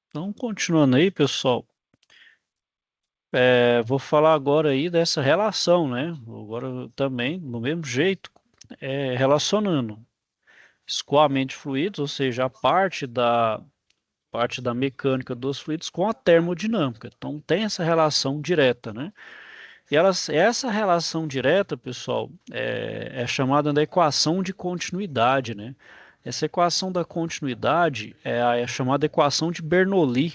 [SPEAKER 1] Então, continuando aí, pessoal, vou falar agora aí dessa relação, né? Agora também, do mesmo jeito, relacionando escoamento de fluidos, ou seja, a parte da mecânica dos fluidos com a termodinâmica. Então tem essa relação direta, né? E essa relação direta, pessoal, é chamada da equação de continuidade, né? Essa equação da continuidade é chamada equação de Bernoulli.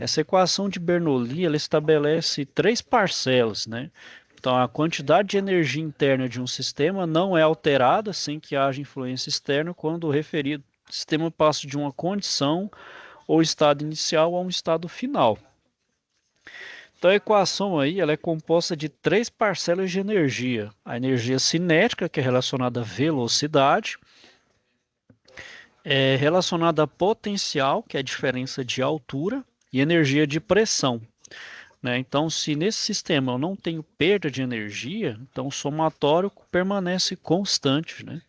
[SPEAKER 1] Essa equação de Bernoulli, ela estabelece três parcelas, né? Então, a quantidade de energia interna de um sistema não é alterada sem que haja influência externa quando o referido sistema passa de uma condição ou estado inicial a um estado final. Então a equação aí ela é composta de três parcelas de energia. A energia cinética, que é relacionada à velocidade, é relacionada a potencial, que é a diferença de altura, e energia de pressão. Né? Então, se nesse sistema eu não tenho perda de energia, então o somatório permanece constante. Né?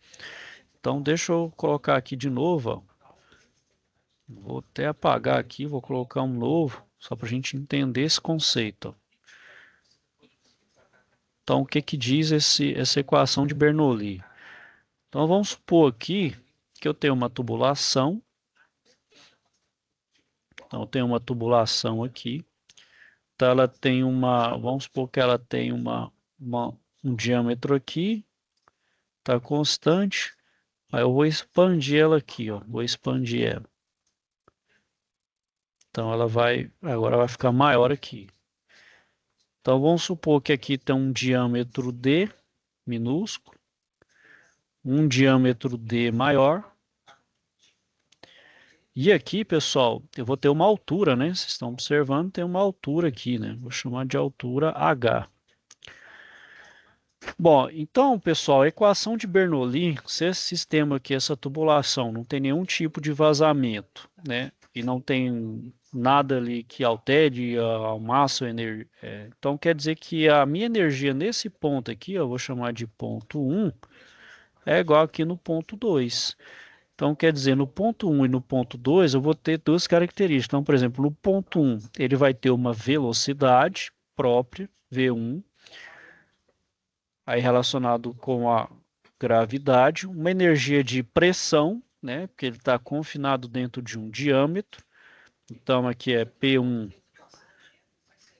[SPEAKER 1] Então, deixa eu colocar aqui de novo. Ó. Vou até apagar aqui, vou colocar um novo, só para a gente entender esse conceito. Então, o que que diz essa equação de Bernoulli? Então, vamos supor aqui que eu tenho uma tubulação. Então, eu tenho uma tubulação aqui. Então, vamos supor que ela tem um diâmetro aqui, está constante. Aí eu vou expandir ela aqui, ó. Vou expandir ela. Então, agora vai ficar maior aqui. Então, vamos supor que aqui tem um diâmetro D minúsculo, um diâmetro D maior. E aqui, pessoal, eu vou ter uma altura, né? Vocês estão observando, tem uma altura aqui, né? Vou chamar de altura H. Bom, então, pessoal, a equação de Bernoulli, se esse sistema aqui, essa tubulação, não tem nenhum tipo de vazamento, né? E não tem nada ali que altere a massa, então quer dizer que a minha energia nesse ponto aqui, eu vou chamar de ponto 1, é igual aqui no ponto 2. Então, quer dizer, no ponto 1 e no ponto 2, eu vou ter duas características. Então, por exemplo, no ponto 1, ele vai ter uma velocidade própria, V1, aí relacionado com a gravidade, uma energia de pressão, né, porque ele está confinado dentro de um diâmetro. Então, aqui é P1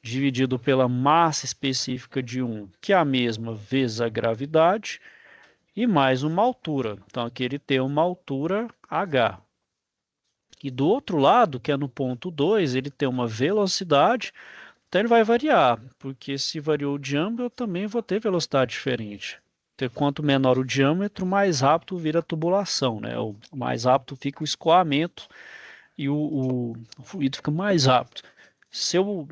[SPEAKER 1] dividido pela massa específica de 1, que é a mesma vezes a gravidade, e mais uma altura. Então, aqui ele tem uma altura H. E do outro lado, que é no ponto 2, ele tem uma velocidade, então ele vai variar, porque se variou o diâmetro, eu também vou ter velocidade diferente. Então, quanto menor o diâmetro, mais rápido vira a tubulação, né? O mais rápido fica o escoamento e o fluido fica mais rápido. Se eu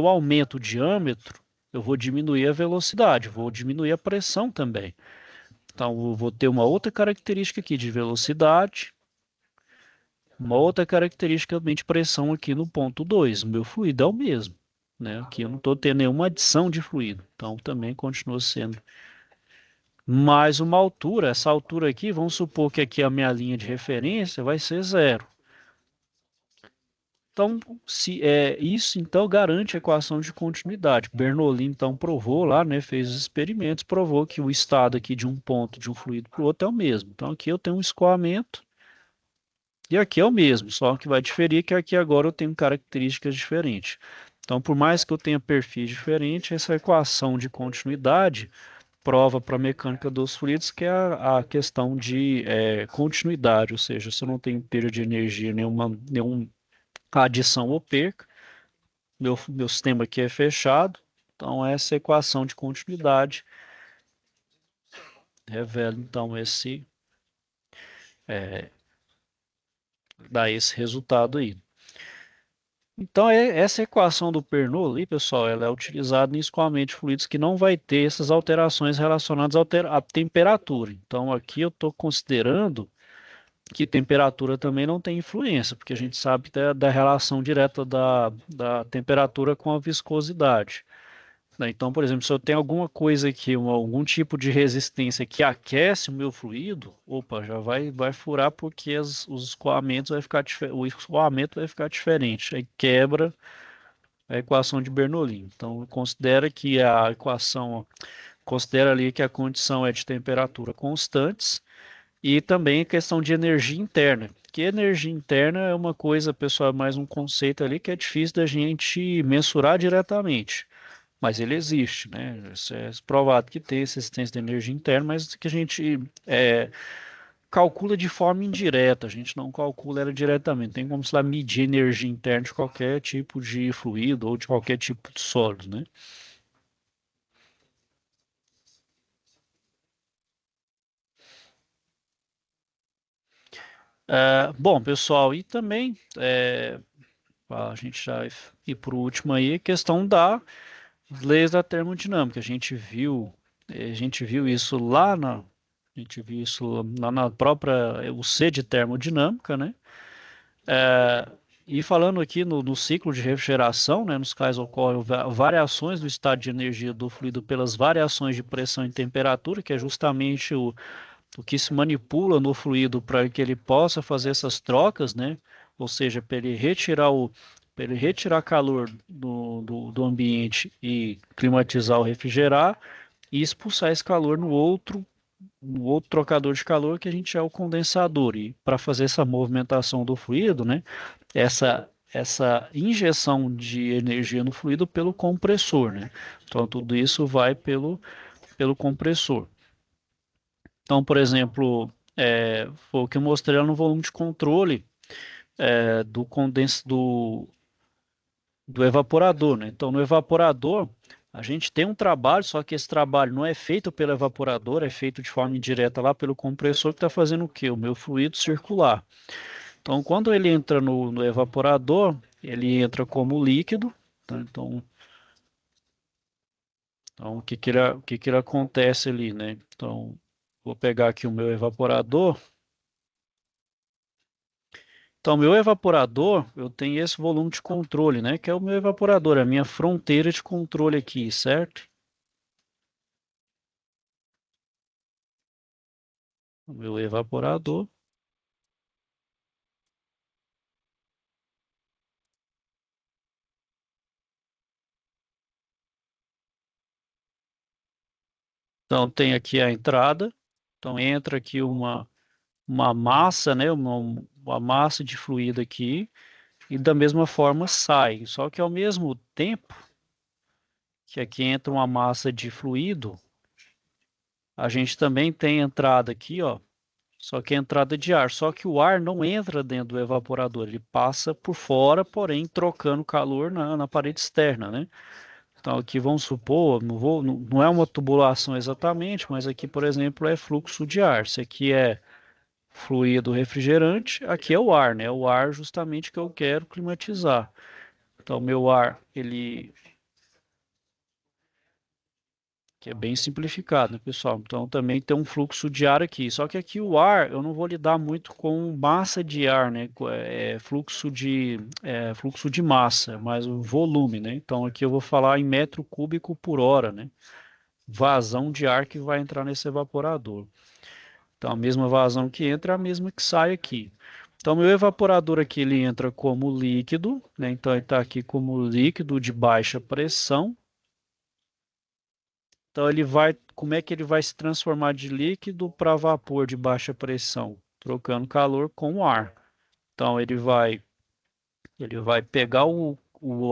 [SPEAKER 1] aumento o diâmetro, eu vou diminuir a velocidade, vou diminuir a pressão também. Então, eu vou ter uma outra característica aqui de velocidade, uma outra característica de pressão aqui no ponto 2. O meu fluido é o mesmo, né? Aqui eu não estou tendo nenhuma adição de fluido, então também continua sendo mais uma altura. Essa altura aqui, vamos supor que aqui a minha linha de referência vai ser zero. Então, se é isso, então garante a equação de continuidade. Bernoulli então provou lá, né, fez os experimentos, provou que o estado aqui de um ponto de um fluido para o outro é o mesmo. Então aqui eu tenho um escoamento e aqui é o mesmo, só que vai diferir que aqui agora eu tenho características diferentes. Então, por mais que eu tenha perfis diferentes, essa equação de continuidade prova para a mecânica dos fluidos que é a questão de continuidade, ou seja, se eu não tenho perda de energia nenhuma adição ou perca, meu sistema aqui é fechado, então essa equação de continuidade revela então dá esse resultado aí. Então, essa equação do Bernoulli, pessoal, ela é utilizada em escoamento de fluidos que não vai ter essas alterações relacionadas à temperatura. Então, aqui eu estou considerando que temperatura também não tem influência, porque a gente sabe da relação direta da temperatura com a viscosidade, né? Então, por exemplo, se eu tenho alguma coisa aqui, algum tipo de resistência que aquece o meu fluido, opa, já vai furar porque os escoamentos o escoamento vai ficar diferente. Aí quebra a equação de Bernoulli. Então, considera que a equação, considera ali que a condição é de temperatura constantes e também a questão de energia interna. Que energia interna é uma coisa, pessoal, é mais um conceito ali que é difícil da gente mensurar diretamente. Mas ele existe, né? Isso é provado que tem existência de energia interna, mas que a gente calcula de forma indireta, a gente não calcula ela diretamente. Tem como se lá medir energia interna de qualquer tipo de fluido ou de qualquer tipo de sólido, né? Bom, pessoal, e também a gente já ir por último aí, a questão da leis da termodinâmica. A gente viu isso a gente viu isso lá na própria o C de termodinâmica, né? E falando aqui no ciclo de refrigeração, né, nos quais ocorrem variações do estado de energia do fluido pelas variações de pressão e temperatura, que é justamente o que se manipula no fluido para que ele possa fazer essas trocas, né? Ou seja, para ele retirar calor do ambiente e climatizar ou refrigerar e expulsar esse calor no outro trocador de calor que a gente é o condensador. E para fazer essa movimentação do fluido, né? Essa injeção de energia no fluido pelo compressor, né? Então tudo isso vai pelo compressor. Então, por exemplo, foi o que eu mostrei lá no volume de controle do evaporador, né? Então, no evaporador, a gente tem um trabalho, só que esse trabalho não é feito pelo evaporador, é feito de forma indireta lá pelo compressor que está fazendo o quê? O meu fluido circular. Então, quando ele entra no evaporador, ele entra como líquido, tá? Então, o que que ele acontece ali, né? Então, vou pegar aqui o meu evaporador. Então, meu evaporador, eu tenho esse volume de controle, né? Que é o meu evaporador, a minha fronteira de controle aqui, certo? O meu evaporador. Então, tem aqui a entrada. Então, entra aqui uma massa, né? Uma massa de fluido aqui. E da mesma forma sai. Só que ao mesmo tempo que aqui entra uma massa de fluido, a gente também tem entrada aqui, ó. Só que é entrada de ar. Só que o ar não entra dentro do evaporador, ele passa por fora, porém trocando calor na parede externa, né? Então aqui vamos supor, não é uma tubulação exatamente, mas aqui, por exemplo, é fluxo de ar. Se aqui é fluido refrigerante, aqui é o ar, né? O ar justamente que eu quero climatizar. Então meu ar, que é bem simplificado, né, pessoal? Então também tem um fluxo de ar aqui. Só que aqui o ar eu não vou lidar muito com massa de ar, né? Fluxo de massa, mas o volume, né? Então aqui eu vou falar em metro cúbico por hora, né? Vazão de ar que vai entrar nesse evaporador. Então a mesma vazão que entra é a mesma que sai aqui. Então meu evaporador aqui ele entra como líquido, né? Então ele está aqui como líquido de baixa pressão. Então ele vai, como é que ele vai se transformar de líquido para vapor de baixa pressão? Trocando calor com ar. Então ele vai pegar o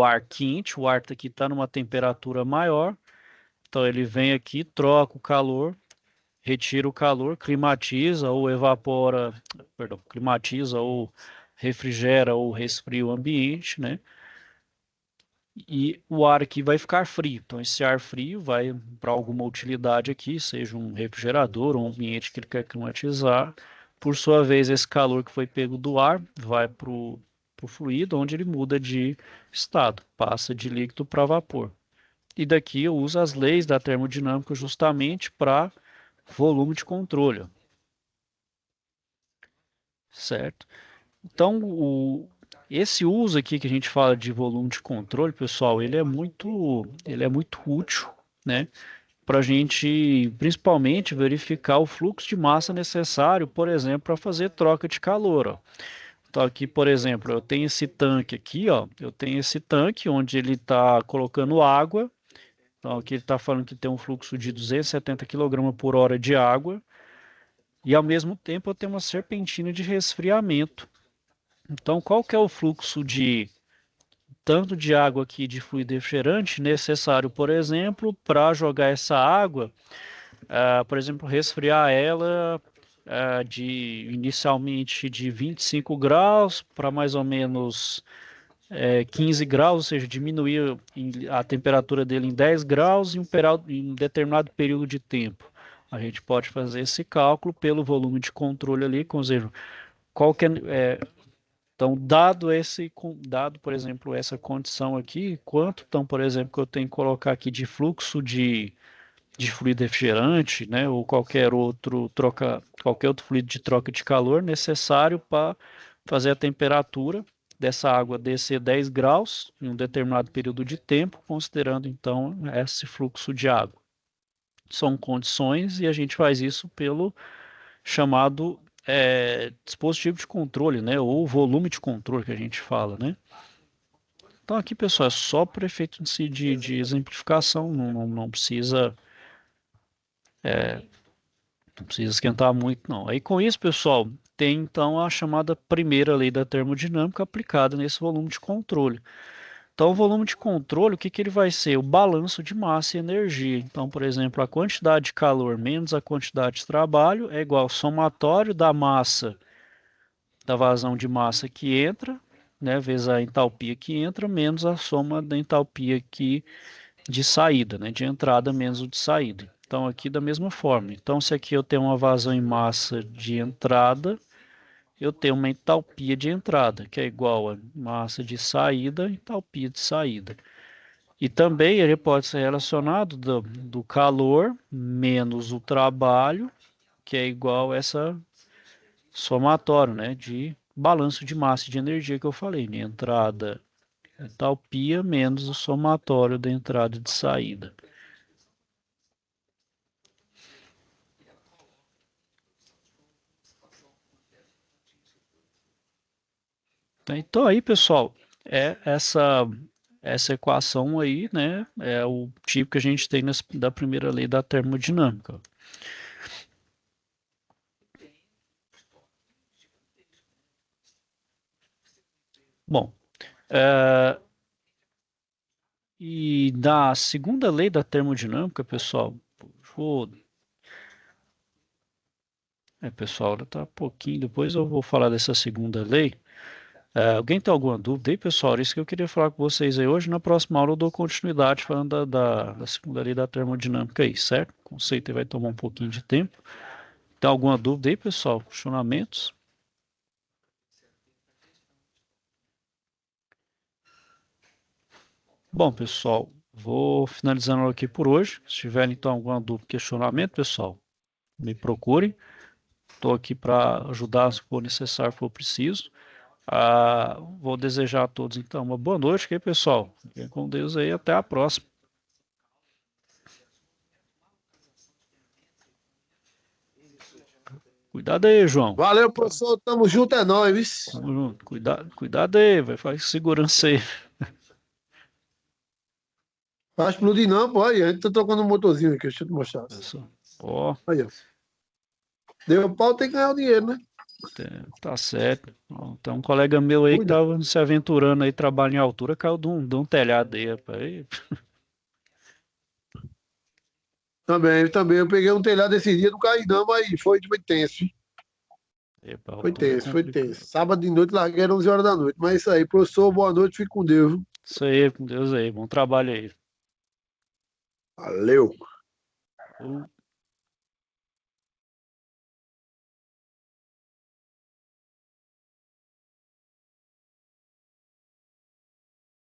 [SPEAKER 1] ar quente, o ar aqui está numa temperatura maior. Então ele vem aqui, troca o calor, retira o calor, climatiza ou evapora, perdão, climatiza ou refrigera ou resfria o ambiente, né? E o ar aqui vai ficar frio. Então, esse ar frio vai para alguma utilidade aqui, seja um refrigerador ou um ambiente que ele quer climatizar. Por sua vez, esse calor que foi pego do ar vai para o fluido, onde ele muda de estado, passa de líquido para vapor. E daqui eu uso as leis da termodinâmica justamente para volume de controle, certo? Então, esse uso aqui que a gente fala de volume de controle, pessoal, ele é muito útil, né? Para a gente, principalmente, verificar o fluxo de massa necessário, por exemplo, para fazer troca de calor, ó. Então, aqui, por exemplo, eu tenho esse tanque aqui, ó. Eu tenho esse tanque onde ele está colocando água. Então, aqui ele está falando que tem um fluxo de 270 kg por hora de água. E, ao mesmo tempo, eu tenho uma serpentina de resfriamento. Então, qual que é o fluxo de tanto de água aqui de fluido refrigerante necessário, por exemplo, para jogar essa água, por exemplo, resfriar ela inicialmente de 25 graus para mais ou menos 15 graus, ou seja, diminuir a temperatura dele em 10 graus em um determinado período de tempo. A gente pode fazer esse cálculo pelo volume de controle ali, com exemplo, qual que então, dado, por exemplo, essa condição aqui, quanto, então, por exemplo, que eu tenho que colocar aqui de fluxo de fluido refrigerante, né, ou qualquer outro fluido de troca de calor necessário para fazer a temperatura dessa água descer 10 graus em um determinado período de tempo, considerando, então, esse fluxo de água. São condições e a gente faz isso pelo chamado dispositivo de controle, né? Ou volume de controle que a gente fala, né? Então aqui, pessoal, é só para efeito de exemplificação, não precisa não precisa esquentar muito, não. Aí com isso, pessoal, tem então a chamada primeira lei da termodinâmica aplicada nesse volume de controle. Então, o volume de controle, o que que ele vai ser? O balanço de massa e energia. Então, por exemplo, a quantidade de calor menos a quantidade de trabalho é igual ao somatório da massa, da vazão de massa que entra, né, vezes a entalpia que entra, menos a soma da entalpia de saída, né, de entrada menos o de saída. Então, aqui da mesma forma. Então, se aqui eu tenho uma vazão em massa de entrada, eu tenho uma entalpia de entrada, que é igual a massa de saída, entalpia de saída. E também ele pode ser relacionado do calor menos o trabalho, que é igual a essa somatório, né, de balanço de massa e de energia que eu falei, né, entrada entalpia menos o somatório da entrada e de saída. Então aí, pessoal, essa equação aí, né, é o tipo que a gente tem da primeira lei da termodinâmica. Bom, e da segunda lei da termodinâmica, pessoal, vou, pessoal, tá um pouquinho, depois eu vou falar dessa segunda lei. Alguém tem alguma dúvida aí, pessoal? Era isso que eu queria falar com vocês aí hoje. Na próxima aula eu dou continuidade falando da segunda lei da termodinâmica aí, certo? O conceito aí vai tomar um pouquinho de tempo. Tem alguma dúvida aí, pessoal? Questionamentos? Bom, pessoal, Vou finalizando aqui por hoje. Se tiver então alguma dúvida, questionamento, pessoal, me procurem. Estou aqui para ajudar se for necessário, se for preciso. Vou desejar a todos então uma boa noite, ok, pessoal? Fiquem com Deus aí, até a próxima. Cuidado aí, João.
[SPEAKER 2] Valeu, professor. Tamo junto, é nóis.
[SPEAKER 1] Tamo junto. Cuidado aí, vai fazer segurança aí.
[SPEAKER 2] Vai explodir não, pô. Aí, a gente tá trocando um motorzinho aqui, deixa eu te mostrar.
[SPEAKER 1] Pessoal. Ó,
[SPEAKER 2] Aí, ó. Deu pau, tem que ganhar o dinheiro, né?
[SPEAKER 1] tá certo. Ó, tem um colega meu aí que
[SPEAKER 2] Cuida.
[SPEAKER 1] tava se aventurando aí, trabalho em altura, caiu de um telhado aí, rapaz.
[SPEAKER 2] Também. Eu peguei um telhado esse dia, não caí não, mas foi tenso.
[SPEAKER 1] Epa,
[SPEAKER 2] Foi
[SPEAKER 1] altura é
[SPEAKER 2] tenso, foi
[SPEAKER 1] complicado.
[SPEAKER 2] tenso. Sábado de noite, larguei às 11 horas da noite. Mas é isso aí, professor, boa noite, fique com Deus. Viu?
[SPEAKER 1] Isso aí, com Deus aí. Bom trabalho aí.
[SPEAKER 2] Valeu.
[SPEAKER 1] Falou.